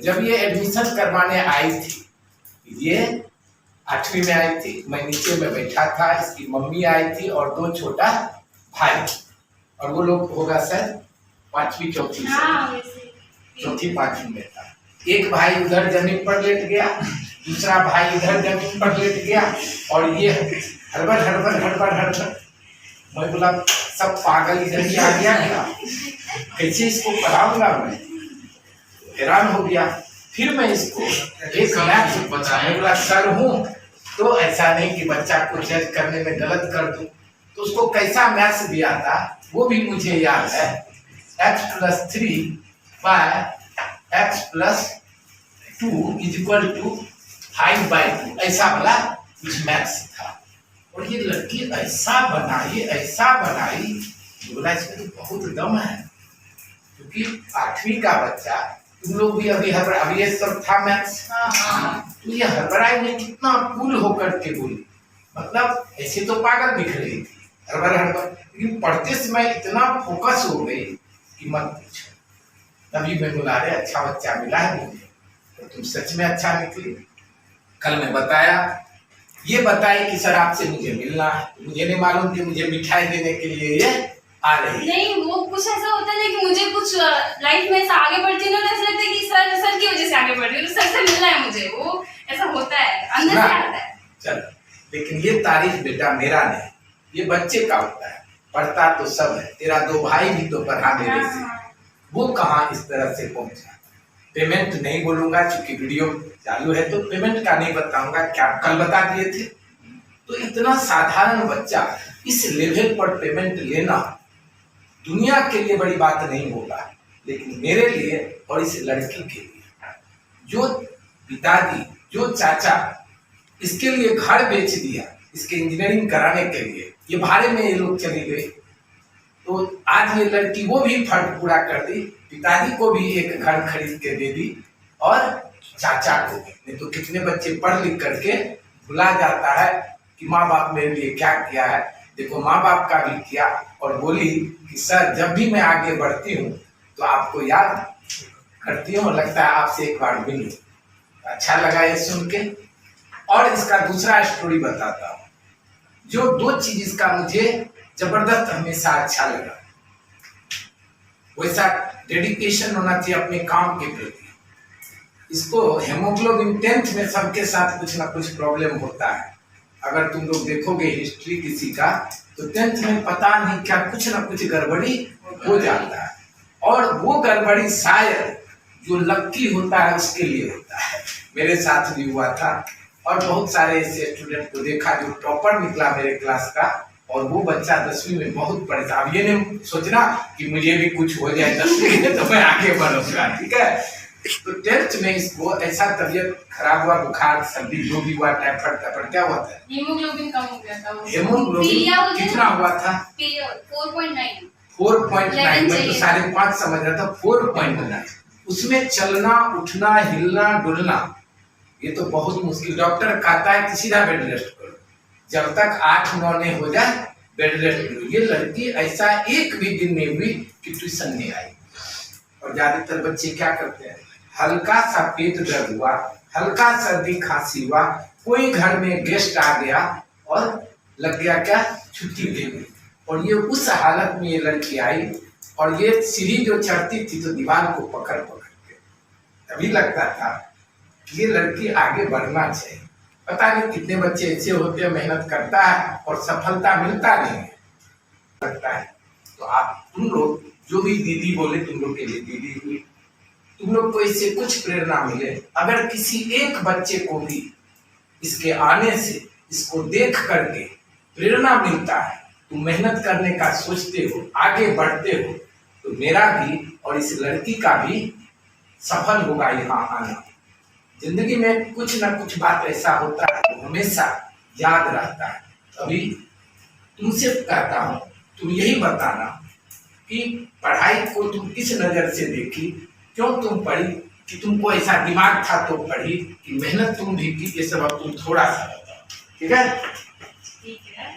जब ये एडमिशन करवाने आई थी, ये 8वीं में आई थी, मैं नीचे में बैठा था, इसकी मम्मी आई थी और 2 छोटा भाई, और वो लोग होगा सर 5वीं चौथी चौथी 5वीं में था। एक भाई उधर जमीन पर लेट गया, दूसरा भाई इधर जमीन पर लेट गया, और ये हड़बड़ हड़बड़ हड़बड़ हड़बड़। मैं बोला सब पागल इधर ही आ गया क्या, कैसे इसको पढ़ाऊंगा मैं, हैरान हो गया। फिर मैं इसको एक मैथ बताया, बोला सर हूँ तो ऐसा नहीं कि बच्चा को जज करने में गलत कर दूं, तो उसको कैसा मैथ्स दिया था वो भी मुझे याद है। x+3 बाय x+2 = 5/2, ऐसा वाला कुछ मैथ्स था। और ये लड़की ऐसा बनाई, बोला इसमें तो बहुत दम है, क्योंकि 8वीं का बच्चा, तुम लोग भी अभी ये सब था मैथ्स, तो ये हड़बड़ाई में कितना कूल होकर के बोली, मतलब ऐसे तो पागल दिख रही थी हड़बड़ हड़बड़, लेकिन पढ़ते समय इतना फोकस हो गई कि मत पूछो। तभी मैं बोला रहे अच्छा बच्चा मिला है मुझे, तो तुम सच में अच्छा निकली। कल मैं बताया, ये बताए कि सर आपसे मुझे मिलना है, मुझे नहीं मालूम कि मुझे मिठाई देने के लिए ये आ रही है। नहीं, वो कुछ ऐसा होता है कि मुझे कुछ लाइफ में ऐसा आगे बढ़ती है ना, ऐसा लगता है कि सर की वजह से आगे बढ़ रही हूँ, सर से मिलना है मुझे, वो ऐसा होता है, अंदर से आता है। चलो, लेकिन ये तारीफ बेटा मेरा नहीं, ये बच्चे का होता है, पढ़ता तो सब है, तेरा 2 भाई भी तो पढ़ा मेरे से, वो कहाँ इस तरह से पहुंचा। पेमेंट नहीं बोलूंगा क्योंकि वीडियो चालू है, तो पेमेंट का नहीं बताऊंगा, क्या कल बता दिए थे। तो इतना साधारण बच्चा इस लेवल पर पेमेंट लेना दुनिया के लिए बड़ी बात नहीं होगा, लेकिन मेरे लिए और इस लड़की के लिए, जो पिताजी, जो चाचा इसके लिए घर बेच दिया इसके इंजीनियरिंग कराने के लिए, ये भाड़े में ये लोग चली गई, तो आज ये लड़की वो भी फर्ज पूरा कर दी, पिताजी को भी एक घर खरीद के दे दी और चाचा को भी। नहीं तो कितने बच्चे पढ़ लिख करके भुला जाता है कि माँ बाप मेरे लिए क्या किया है। देखो माँ बाप का भी किया, और बोली कि सर जब भी मैं आगे बढ़ती हूँ तो आपको याद करती हूँ, लगता है आपसे एक बार मिलूं। अच्छा लगा ये सुन के। और इसका दूसरा स्टोरी बताता हूँ, जो 2 चीज इसका मुझे जबरदस्त हमेशा अच्छा लगा, वैसा डेडिकेशन होना चाहिए अपने काम के प्रति। इसको हेमोग्लोबिन 10th में सबके साथ कुछ ना कुछ प्रॉब्लम होता है। अगर तुम लोग देखोगे हिस्ट्री किसी का, तो 10th में पता नहीं क्या कुछ ना कुछ गड़बड़ी हो जाता है, और वो गड़बड़ी शायद जो लक्की होता है उसके लिए होता है। मेरे साथ भी हुआ था, और बहुत सारे ऐसे स्टूडेंट को देखा जो टॉपर निकला मेरे क्लास का, और वो बच्चा 10वीं में बहुत परेशान। अब ये नहीं सोचना कि मुझे भी कुछ हो जाए 10वीं में तो मैं आगे बढ़ूंगा, ठीक है। तो 10th में इसको ऐसा तबीयत खराब हुआ, बुखार सर्दी जो भी हुआ, टाइफाइड क्या हुआ था, हीमोग्लोबिन कम हो गया था। हेमोग्लोबिन कितना हुआ था, 4.9। 4.9, मैं तो 5.5 समझ रहा था, 4.9। उसमें चलना उठना हिलना डुलना ये तो बहुत मुश्किल। डॉक्टर कहता है कि सीधा बेड रेस्ट करो, जब तक 8-9 नहीं हो जाए बेड रेस्ट करो। ये लड़की ऐसा एक भी दिन नहीं हुई कि ट्यूशन नहीं आई। और ज्यादातर बच्चे क्या करते हैं, हल्का सा पेट दर्द हुआ, हल्का सर्दी खांसी हुआ, कोई घर में गेस्ट आ गया और लग गया क्या, छुट्टी दे गई। और ये उस हालत में ये लड़की आई, और ये सीढ़ी जो चढ़ती थी तो दीवार को पकड़ के, तभी लगता था कि ये लड़की आगे बढ़ना चाहिए। पता नहीं कितने बच्चे ऐसे होते हैं, मेहनत करता है और सफलता मिलता नहीं है, लगता है। तो आप तुम लोग जो भी दीदी बोले, तुम लोग के लिए दीदी हुई, तुम लोग को इससे कुछ प्रेरणा मिले। अगर किसी एक बच्चे को भी इसके आने से, इसको देख करके प्रेरणा मिलता है, तुम मेहनत करने का सोचते हो, आगे बढ़ते हो, तो मेरा भी और इस लड़की का भी सफल होगा यहाँ आना। जिंदगी में कुछ ना कुछ बात ऐसा होता है जो हमेशा याद रहता है। अभी तुमसे कहता हूँ, तुम यही बताना कि पढ़ाई को तुम किस नजर से देखी, क्यों तुम पढ़ी, कि तुमको ऐसा दिमाग था तो पढ़ी, कि मेहनत तुम भी की, ये सब अब तुम थोड़ा सा बताओ, ठीक है। ठीक है,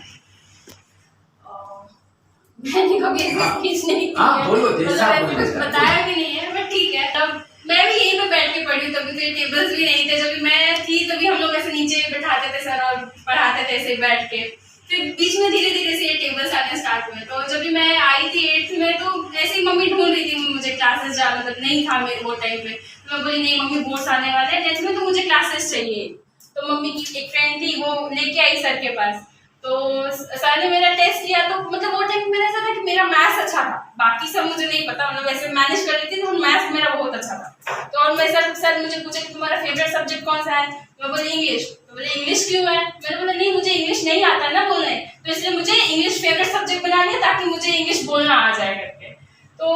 मैंने कभी ऐसी स्पीच नहीं की है, बोलो जैसा कुछ बताया भी नहीं है, बट ठीक है। तब मैं भी यहीं पे बैठ के पढ़ी हूँ, तभी तो ये टेबल्स भी नहीं थे। जब मैं थी तभी हम लोग ऐसे नीचे बैठाते थे सर और पढ़ाते थे ऐसे बैठ के। फिर बीच में धीरे धीरे से ये टेबल्स आने स्टार्ट हुए। तो जब भी मैं आई थी 8th में, तो ऐसे ही मम्मी ढूंढ रही थी मुझे क्लासेस जा, मतलब नहीं था मेरे वो टाइम पे। तो मैं बोली नहीं मम्मी बोर्ड्स आने वाले हैं 10th में, तो मुझे क्लासेस चाहिए। तो मम्मी की एक फ्रेंड थी, वो लेके आई सर के पास। तो सर ने मेरा टेस्ट लिया, तो मतलब वो टाइम मेरा ऐसा था कि मेरा मैथ्स अच्छा था, बाकी सब मुझे नहीं पता, मतलब वैसे मैनेज कर लेती थी, तो मैथ्स मेरा बहुत अच्छा था। तो और मैं सर मुझे पूछे कि तुम्हारा फेवरेट सब्जेक्ट कौन सा है? मैं बोली इंग्लिश। तो बोले इंग्लिश क्यों है? मैंने बोला नहीं मुझे इंग्लिश नहीं आता ना बोलने, तो इसलिए मुझे इंग्लिश फेवरेट सब्जेक्ट बनानी है ताकि मुझे इंग्लिश बोलना आ जाए करके। तो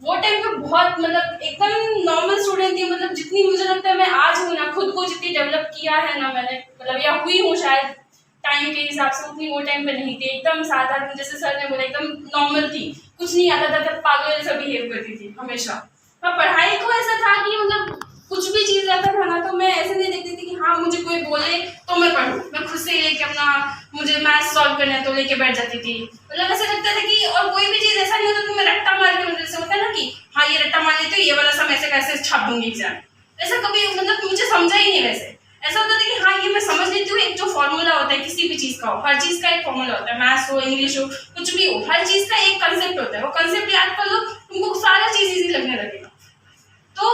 वो टाइम पे बहुत मतलब एकदम नॉर्मल स्टूडेंट थी, मतलब जितनी मुझे लगता है मैं आज हूँ ना, खुद को जितनी डेवलप किया है ना मैंने, मतलब या हुई हूँ शायद टाइम के हिसाब से, उतनी वो टाइम पे नहीं थी। एकदम साधारण, जैसे सर ने बोला एकदम नॉर्मल थी, कुछ नहीं आता था, तब पागल जैसा बिहेव करती थी हमेशा। और पढ़ाई को ऐसा था कि मतलब कुछ भी चीज़ आता था ना, तो मैं ऐसे नहीं देखती थी कि हाँ मुझे कोई बोले तो मैं पढ़ूँ, मैं खुद से लेके अपना, मुझे मैथ्स सॉल्व करना है तो लेके बैठ जाती थी। मतलब ऐसा लगता था कि, और कोई भी चीज़ ऐसा नहीं होता कि मैं रट्टा मार के, मतलब जैसे होता है ना कि हाँ ये रट्टा मार लेते ये वाला सब ऐसे कैसे छाप दूंगी एग्जाम, ऐसा कभी मतलब मुझे समझा ही नहीं। वैसे ऐसा होता था कि हाँ ये मैं समझ लेती हूँ, एक जो फॉर्मूला होता है किसी भी चीज़ का हो, हर चीज़ का एक फॉर्मूला होता है, मैथ्स हो इंग्लिश हो कुछ भी हो, हर चीज़ का एक कंसेप्ट होता है, वो कंसेप्ट याद कर लो तुमको सारा चीज़ इजी लगने लगेगा। तो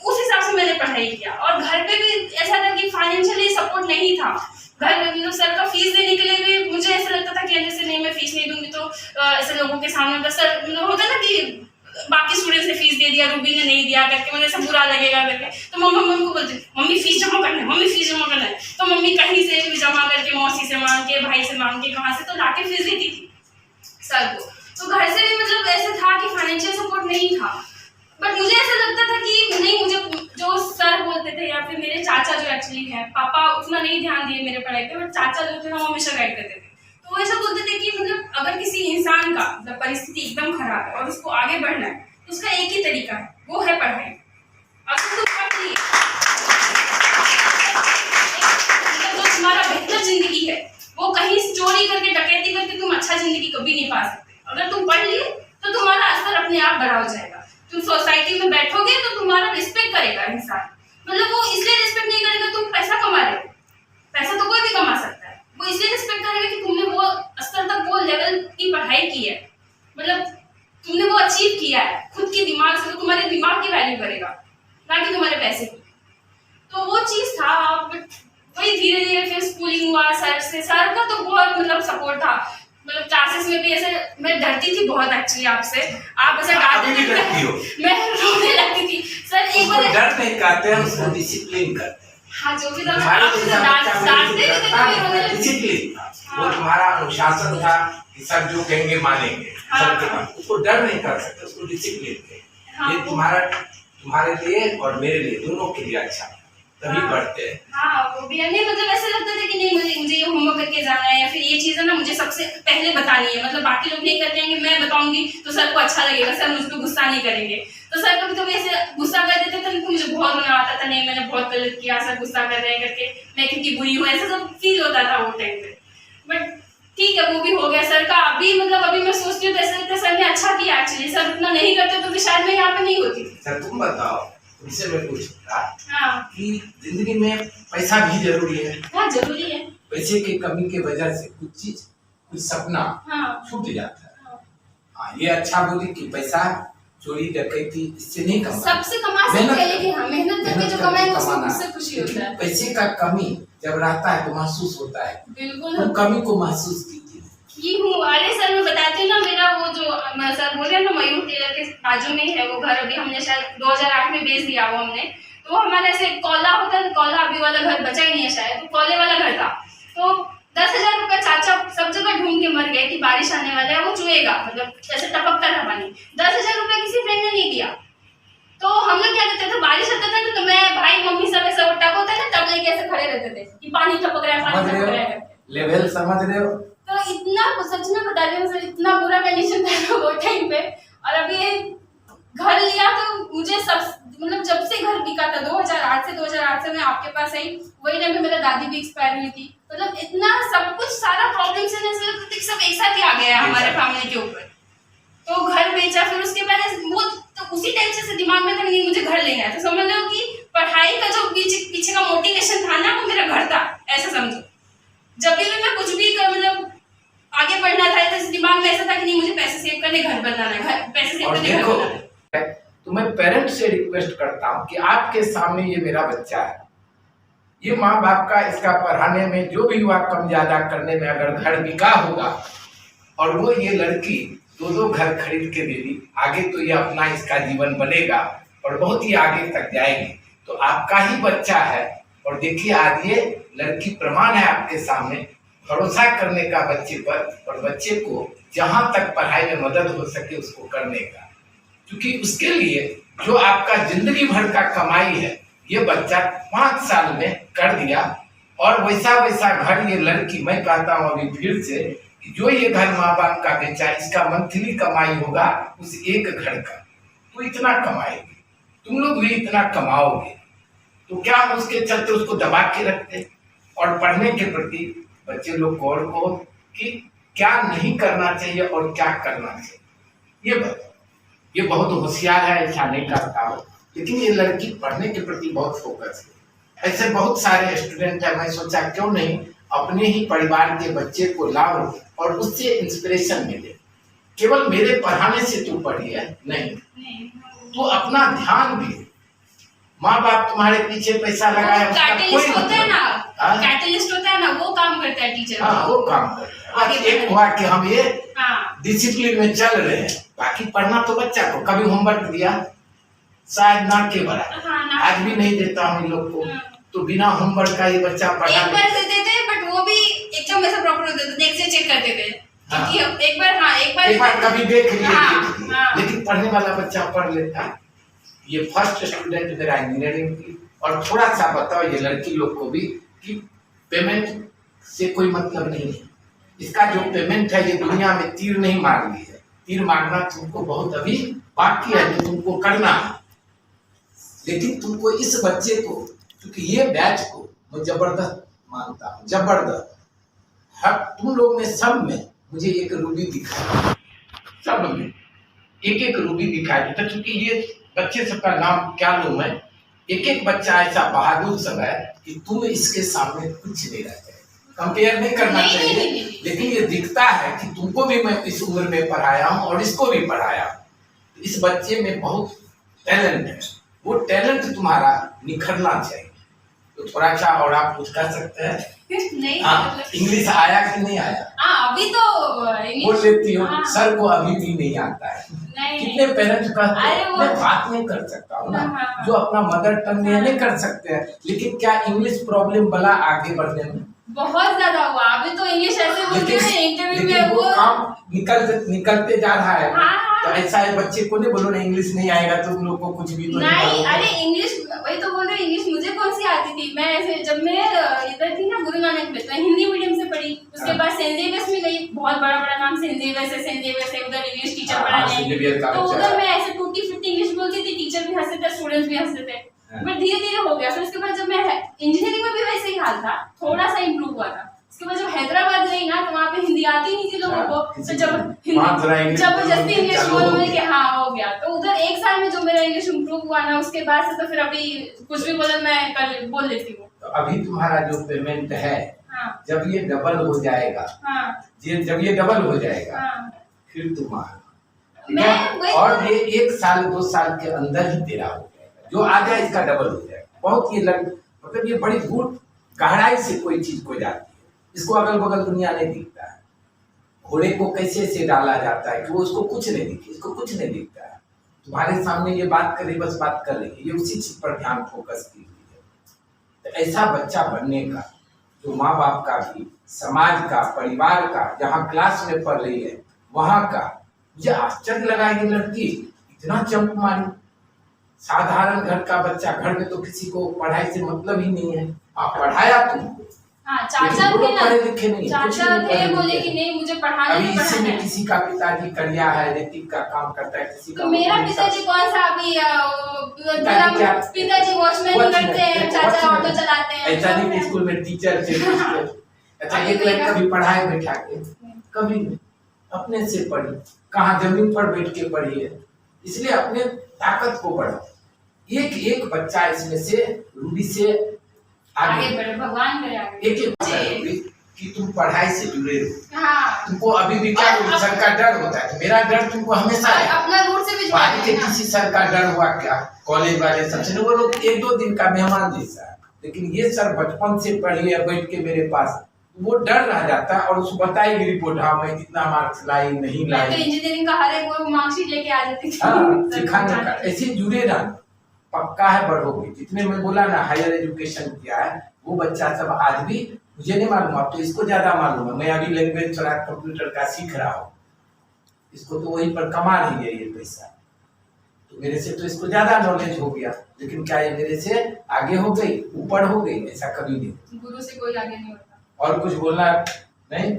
उस हिसाब से मैंने पढ़ाई किया। और घर पे भी ऐसा था कि फाइनेंशियली सपोर्ट नहीं था, घर में मतलब सर का फीस देने के लिए भी मुझे ऐसा लगता था कि जैसे नहीं मैं फीस नहीं दूंगी तो ऐसे लोगों के सामने तो सर मतलब होता है ना कि बाकी स्टूडेंट्स ने फीस दे दिया, रूबी ने नहीं दिया करके, मुझे सब बुरा लगेगा करके। तो मम्मी को बोलती मम्मी फीस जमा करना है, मम्मी फीस जमा करना है। तो मम्मी कहीं से भी जमा करके, मौसी से मांग के, भाई से मांग के, कहाँ से तो लाके फीस देती थी सर को। तो घर से भी मतलब ऐसे था कि फाइनेंशियल सपोर्ट नहीं था। बट मुझे ऐसा लगता था कि नहीं, मुझे जो सर बोलते थे या फिर मेरे चाचा जो एक्चुअली है, पापा उतना नहीं ध्यान दिए मेरे पढ़ाई पे, बट चाचा जो थे वो हमेशा गाइड करते थे। तो वो ऐसा बोलते थे कि मतलब अगर किसी इंसान का मतलब परिस्थिति एकदम खराब है और उसको आगे बढ़ना है तो उसका एक ही तरीका है, वो है पढ़ाई। अगर तुम पढ़ लिए मतलब जो तुम्हारा बेहतर जिंदगी है, वो कहीं चोरी करके डकैती करके तुम अच्छा जिंदगी कभी नहीं पा सकते। अगर तुम पढ़ लिए तो तुम्हारा स्तर अपने आप बढ़ा हो जाएगा, तुम सोसाइटी में बैठोगे तो तुम्हारा रिस्पेक्ट करेगा इंसान। मतलब वो इसलिए रिस्पेक्ट नहीं करेगा तुम पैसा कमा रहे हो, पैसा तो कोई भी कमा सकता है, वो इसलिए रिस्पेक्ट करेगा कि तुमने वो स्तर तक, वो लेवल की पढ़ाई की है, मतलब तुमने वो अचीव किया है खुद के दिमाग से, तो तुम्हारे दिमाग की वैल्यू करेगा ना कि तुम्हारे पैसे की। तो वो चीज था। वही धीरे धीरे फिर स्कूलिंग हुआ, सर का तो बहुत मतलब सपोर्ट था। मतलब क्लासेस में भी ऐसे मैं डरती थी बहुत एक्चुअली आपसे, आप ऐसे डांटते थे मैं रोने लगती थी। सर एक बार डर नहीं करते हैं, उसको डिसिप्लिन करते हैं। हाँ जो भी था आप डांटते थे तो मैं रोने लगती थी। डिसिप्लिन था, वो तुम्हारा अनुशासन था कि सब जो कहेंगे मानेंगे, उसको डर नहीं कर सकते, उसको डिसिप्लिन थे। ये तुम्हारे लिए और मेरे लिए दोनों के लिए अच्छा, तभी पढ़ते हैं। हाँ वो भी है। नहीं मतलब ऐसा लगता था कि नहीं मुझे ये होमवर्क करके जाना है, या फिर ये चीज़ है ना मुझे सबसे पहले बतानी है, मतलब बाकी लोग नहीं करते हैं, मैं बताऊंगी तो सर को अच्छा लगेगा, सर मुझ पर गुस्सा नहीं करेंगे। तो सर कभी कभी ऐसे गुस्सा कर देते थे तो मुझे बहुत रोना आता था, नहीं मैंने बहुत गलत किया, सर गुस्सा कर रहे हैं करके, मैं कितनी बुरी हूँ, ऐसा सब फील होता था वो टाइम पे। बट ठीक है वो भी हो गया सर का। अभी मतलब अभी मैं सोचती हूँ तो ऐसा लगता है सर ने अच्छा किया एक्चुअली, सर उतना नहीं करते तो शायद मैं यहाँ पे नहीं होती थी। सर तुम बताओ, तुमसे मैं पूछ हाँ कि जिंदगी में पैसा भी जरूरी है। हाँ जरूरी है। पैसे की कमी के वजह से कुछ चीज, कुछ सपना छूट जाता है। हाँ ये अच्छा बोली कि पैसा चोरी डकैती इससे नहीं कमा, सबसे कमा सकते हैं, लेकिन हाँ मेहनत करके जो कमाएंगे उससे खुशी होता है। पैसे का कमी जब रहता है तो महसूस होता है, बिल्कुल वो कमी को महसूस कीजिए। अरे सर मैं बताती हूँ ना, मेरा वो जो सर बोले ना मयूर टेलर के बाजू में ही है वो घर, अभी हमने शायद 2008 में बेच दिया वो हमने। तो हमारे ऐसे कौला होता है, कौला अभी वाला घर बचा ही नहीं है शायद, तो कौले वाला घर था। तो 10,000 रुपया चाचा सब जगह ढूंढ के मर गए कि बारिश आने वाला है वो चुएगा, मतलब ऐसे टपकता था पानी। 10,000 रुपया किसी फ्रेंड ने नहीं दिया। तो हम लोग क्या करते थे, बारिश आता था तो मैं भाई मम्मी सब ऐसा टप होता है ना, तब लेके ऐसे खड़े रहते थे कि पानी टपक रहा है, पानी टपक रहा है। लेवल समझ रहे हो? तो इतना सच में बता रही हूँ सर, इतना बुरा कंडीशन था वो टाइम पे। और अभी घर लिया तो मुझे सब मतलब जब से घर बिका था 2008 से मैं आपके पास आई, वही टाइम पे मेरा दादी भी एक्सपायर हुई थी। मतलब इतना सब कुछ सारा प्रॉब्लम से सब एक साथ ही आ गया हमारे फैमिली के ऊपर। तो घर बेचा, फिर उसके बाद वो तो उसी टाइम से दिमाग में था नहीं मुझे घर लेना है। तो समझ लो कि पढ़ाई पहले घर बनाना है, घर पैसे से और पहले घर देखो, बनाना है। तो मैं पेरेंट्स से रिक्वेस्ट करता हूँ कि आपके सामने ये मेरा बच्चा है, ये माँ बाप का इसका पढ़ाने में जो भी हुआ कम ज्यादा करने में अगर घर बिका होगा और वो ये लड़की दो घर खरीद के दे दी, आगे तो ये अपना इसका जीवन बनेगा और बहुत ही आगे तक जाएगी। तो आपका ही बच्चा है और देखिए आज ये लड़की प्रमाण है आपके सामने, भरोसा करने का बच्चे पर और बच्चे को जहां तक पढ़ाई में मदद हो सके उसको करने का, क्योंकि उसके लिए जो आपका जिंदगी भर का कमाई है ये बच्चा 5 साल में कर दिया। और वैसा वैसा घर ये लड़की, मैं कहता हूँ अभी फिर से कि जो ये घर माँ बाप का बेचा, इसका मंथली कमाई होगा उस एक घर का, तो इतना कमाएगी, तुम लोग भी इतना कमाओगे। तो क्या हम उसके चलते उसको दबा के रखते और पढ़ने के प्रति बच्चे लोग को और को कि क्या नहीं करना चाहिए और क्या करना चाहिए ये बताओ। ये बहुत होशियार है, ऐसा नहीं करता हो, लेकिन ये लड़की पढ़ने के प्रति बहुत फोकस है। ऐसे बहुत सारे स्टूडेंट है, मैं सोचा क्यों नहीं अपने ही परिवार के बच्चे को लाओ और उससे इंस्पिरेशन मिले। केवल मेरे पढ़ाने से तू पढ़ी है नहीं, तू अपना ध्यान भी, माँ बाप तुम्हारे पीछे पैसा लगाया उसका कोई होता है ना, हाँ? कैटलिस्ट होता है ना, वो काम करता है टीचर। हाँ, वो काम करता है। आज एक हुआ कि हम ये डिसिप्लिन में चल रहे हैं, बाकी पढ़ना तो बच्चा को, कभी होमवर्क दिया शायद ना के बराबर, आज भी नहीं देता हूँ इन लोग को, तो बिना होमवर्क का ये बच्चा पढ़ा एक बार देते थे, बट वो भी एकदम ऐसा प्रॉपर होता था, नेक्स्ट डे चेक करते थे। हाँ। एक बार कभी देख लिए, हाँ। लेकिन पढ़ने वाला बच्चा पढ़ लेता है। ये फर्स्ट स्टूडेंट मेरा इंजीनियरिंग की। और थोड़ा सा बताओ ये लड़की लोग को भी कि पेमेंट से कोई मतलब नहीं है, इसका जो पेमेंट है ये दुनिया में तीर नहीं मार ली है, तीर मारना तुमको बहुत अभी बाकी है जो तुमको करना है। लेकिन तुमको इस बच्चे को, क्योंकि ये बैच को मैं जबरदस्त मानता हूँ, जबरदस्त, हर तुम लोग में सब में मुझे एक रूबी दिखाई, सब में एक एक रूबी दिखाई देता, क्योंकि ये बच्चे सबका नाम क्या लूं मैं, एक एक बच्चा ऐसा बहादुर सब है कि तुम इसके सामने कुछ नहीं रहते। कंपेयर नहीं करना चाहिए, लेकिन ये दिखता है कि तुमको भी मैं इस उम्र में पढ़ाया हूँ और इसको भी पढ़ाया हूँ। इस बच्चे में बहुत टैलेंट है, वो टैलेंट तुम्हारा निखरना चाहिए। तो थोड़ा सा और आप कुछ कर सकते हैं? नहीं, इंग्लिश आया कि नहीं आया? अभी तो बोल लेती हो। सर को अभी भी नहीं आता है। कितने पेरेंट्स का मैं बात नहीं कर सकता हूँ ना, जो अपना मदर टंग में नहीं कर सकते हैं, लेकिन क्या इंग्लिश प्रॉब्लम बला आगे बढ़ने में बहुत ज्यादा हुआ। अभी तो इंग्लिश ऐसे बोलते हैं इंटरव्यू में, वो काम निकलते जा रहा है। तो ऐसा है, बच्चे को नहीं बोलो ना इंग्लिश नहीं आएगा तो तुम लोग को कुछ भी तो नहीं। अरे इंग्लिश, वही तो बोल रहे, इंग्लिश मुझे कौन सी आती थी। मैं ऐसे जब मैं इधर थी ना गुरु नानक में, मैं हिंदी मीडियम से पढ़ी, उसके बाद सेंट जेवियर्स में गई, बहुत बड़ा नाम सेंट जेवियर्स है, उधर इंग्लिश टीचर पढ़ाने, तो उधर मैं ऐसे टूटी फूटी इंग्लिश बोलती थी, टीचर भी हंसते थे, स्टूडेंट्स भी हंसते थे। बट धीरे धीरे हो गया। फिर उसके बाद जब मैं इंजीनियरिंग में भी वैसे ही हाल था, थोड़ा सा इम्प्रूव हुआ था। उसके बाद जब हैदराबाद गई ना, तो वहाँ पे हिंदी आती नहीं थी लोगों को, तो जबरदस्ती इंग्लिश बोल के हाँ हो गया। तो उधर 1 साल में जो मेरा इंग्लिश इम्प्रूव हुआ ना, उसके बाद से तो फिर अभी कुछ भी बोला मैं कर बोल लेती हूँ। तो अभी तुम्हारा जो पेमेंट है, जब ये डबल हो जाएगा, जब ये डबल हो जाएगा, फिर तुम्हारा और ये 1 साल 2 साल के अंदर ही तेरा हो जाएगा, जो आ जाए इसका डबल हो जाएगा। बहुत ये मतलब ये बड़ी दूर गहराई से कोई चीज को जाती है, इसको अगल बगल दुनिया नहीं दिखता है। घोड़े को कैसे से डाला जाता है कि वो उसको कुछ नहीं दिखे, इसको कुछ नहीं दिखता है। तुम्हारे सामने ये बात कर रही, बस बात कर रही है, ये उसी चीज पर ध्यान फोकस की हुई है। तो ऐसा बच्चा बनने का जो माँ बाप का भी, समाज का, परिवार का, जहाँ क्लास में पढ़ रही है वहां का, मुझे आश्चर्य लगा ये लड़की इतना चमक मारी। साधारण घर का बच्चा, घर में तो किसी को पढ़ाई से मतलब ही नहीं है, आप पढ़ाया तुमको। चाचा थे ना, पढ़े लिखे नहीं, चाचा थे, बोले कि नहीं मुझे पढ़ाना है। इसी में किसी का पिताजी करिया है, रेटिक का काम करता है, किसी का। तो मेरा पिताजी कौन सा अभी, पिताजी वॉचमैन करते हैं, चाचा ऑटो चलाते हैं। ऐसा नहीं स्कूल में टीचर थे। अच्छा, एक लड़का भी पढ़ाए बैठा के कभी नहीं, अपने से पढ़ी, कहाँ जमीन पर बैठ के पढ़ी है, इसलिए अपने ताकत को बढ़ाओ। एक बच्चा इसमें से रूबी से आगे बढ़े, भगवान करे आगे। एक कि तुम पढ़ाई से जुड़े रहो। हाँ तुमको अभी भी क्या सर का डर होता है, मेरा डर तुमको हमेशा है। अपना रूट से भी बाद के जुड़े किसी सर का डर हुआ क्या, कॉलेज वाले सबसे, वो लोग 1-2 दिन का मेहमान जैसा है, लेकिन ये सर बचपन से पढ़े या बैठ के मेरे पास, वो डर रह जाता है। और उसको बताएगी रिपोर्ट, हाँ मैं इतना मार्क्स लाई नहीं मैं तो लाई। इंजीनियरिंग का हर एक वो मार्कशीट लेके आ जाती थी। हाँ, सिखाने का ऐसे जुड़े रहना, पक्का है बढ़ोगे। जितने मैं बोला ना हायर एजुकेशन किया है वो बच्चा सब आज भी, मुझे नहीं मालूम, अब तो इसको ज्यादा मालूम है। मैं अभी लैंग्वेज थोड़ा कंप्यूटर का सीख रहा हूँ, इसको तो वहीं पर कमा रही है ये पैसा, तो मेरे से तो इसको ज्यादा नॉलेज हो गया। लेकिन क्या ये मेरे से आगे हो गई, ऊपर हो गई? ऐसा कभी नहीं। गुरु से कोई आगे नहीं होता। और कुछ बोलना नहीं?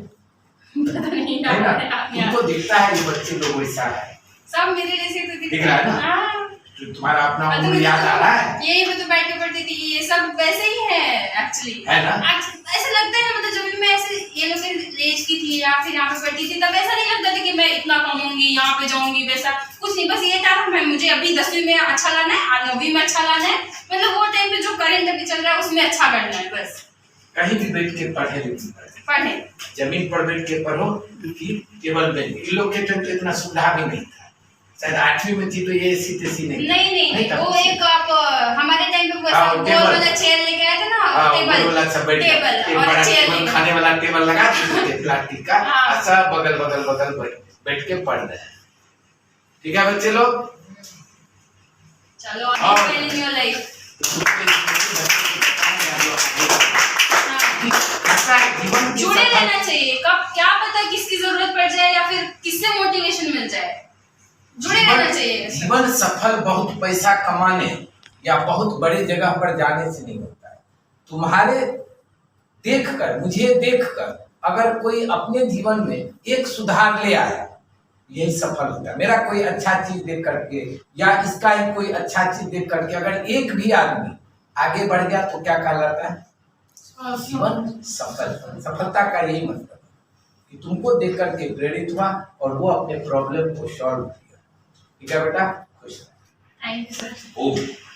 पता नहीं है ना, ना तुमको दिखता है ये बच्चे लोग वैसा है, सब मेरे जैसे तो दिख रहा है ना? हाँ। तो तुम्हारा अपना तो उम्र याद आ रहा है? यही मैं तो बैठ के पढ़ती थी, ये सब वैसे ही है एक्चुअली, है ना? ऐसा लगता है मतलब जब भी मैं ऐसे ये लोग के एज की थी या फिर यहाँ पे पढ़ती थी, तब ऐसा नहीं लगता था कि मैं इतना कमाऊंगी, यहाँ पे जाऊंगी, वैसा कुछ नहीं। बस ये था मैं, मुझे अभी 10वीं में अच्छा लाना है, 9वीं में अच्छा लाना है, मतलब वो टाइम पे जो करंट अभी चल रहा है उसमें अच्छा करना है बस। कहीं भी बैठ के पढ़े, लेकिन पढ़े जमीन पर बैठ के पढ़ो कि टेबल पे। इन लोग के टाइम तो इतना सुविधा भी नहीं था, शायद 8वीं में थी तो ये ऐसी तैसी नहीं वो एक आप हमारे टाइम पे हाँ, गोल टेबल वाला चेयर लेके आए थे ना, टेबल वाला सब बैठ टेबल और चेयर खाने वाला टेबल लगा देते प्लास्टिक का, हाँ। सब बगल बगल बगल बैठ के पढ़ रहे हैं। ठीक है बच्चे लोग, चलो इन लाइफ जुड़े रहना चाहिए। कब क्या पता किसकी जरूरत पड़ जाए या फिर किससे मोटिवेशन मिल जाए, जुड़े रहना चाहिए। जीवन सफल बहुत पैसा कमाने या बहुत बड़े जगह पर जाने से नहीं होता है। तुम्हारे देखकर, मुझे देखकर अगर कोई अपने जीवन में एक सुधार ले आया, यही सफल होता है। मेरा कोई अच्छा चीज देख करके या इसका ही कोई अच्छा चीज देख करके अगर एक भी आदमी आगे बढ़ गया तो क्या कहलाता है? जीवन सफल। सफलता का यही मतलब है कि तुमको देख करके प्रेरित हुआ और वो अपने प्रॉब्लम को सॉल्व किया। ठीक है बेटा, खुश रहो। Thank you sir. ओके।